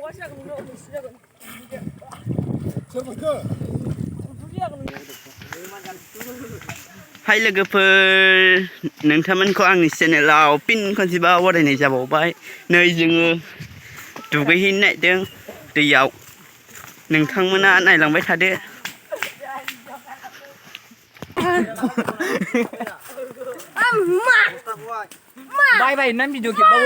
Hai लोगोफोर नोंथांमोनखौ आंनि चेनेलाव फिन खनसेबाव बरायनाय जाबावबाय नै जोङो दुगैहैनो नागिरदों दैयाव नोंथांमोना नायलांबाय थादो Bye bye năm video kịp bao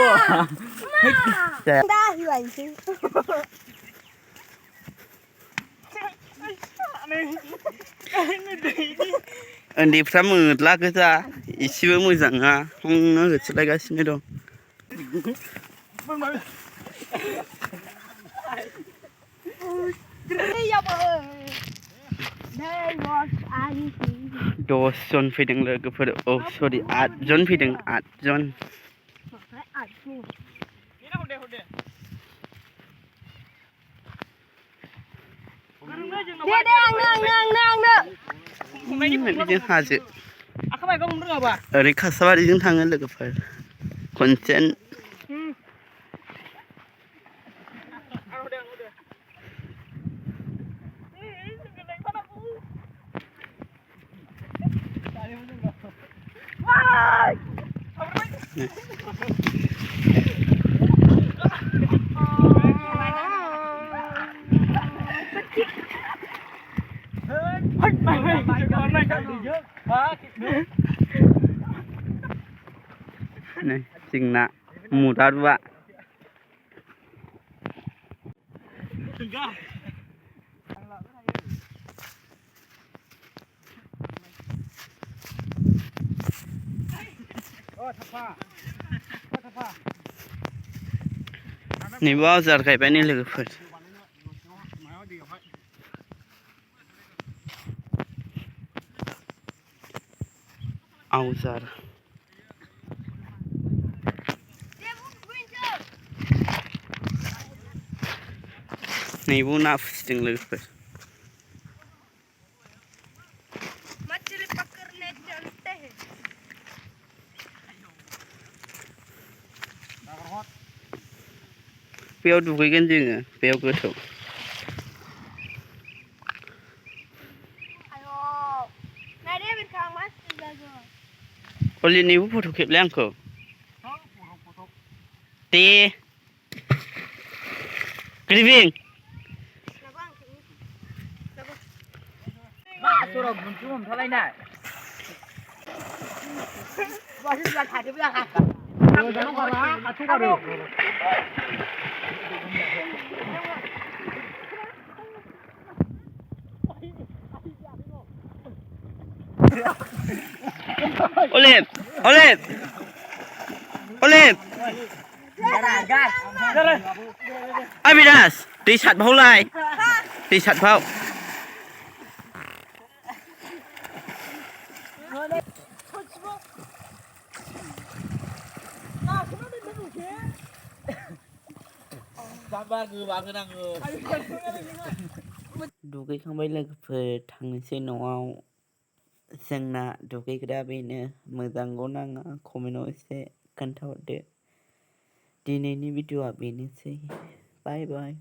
उन्दैफ्रा मोद्ला गोजा एसेबो मोजां नङा हंनो होसोलायगासिनो दं दसजन फैदों लोगोफोर औ सरि 8 जन फैदों 8 जन जों हाजो ओरै खासाबारिजों थाङो लोगोफोर खनसेन Này, chừng nạ mù ta đúng ạ Này bao giờ cái bé này lừa phật Ao giờ Này vô na phình lừa phật Béo đủ cái gì nữa, béo cơ thổ. Oli niu photo kịp leng cơ. Tê. Cái gì? Số đồng mình chú không thấy này. Bao nhiêu là thải cái bây giờ hả? Nó còn lá, thu vào được. Olive, Olive, Olive. Abidas, đi sạch bao lại, đi sạch bao. दुगैखांबाय लोगोफोर थांनोसै न'आव जोंना दुगैग्रा बेनो मोजांखौ नाङा कमेन्टआव एसे खोन्थाहरदो दिनैनि भिडिअ'आ बेनोसै बाय बाय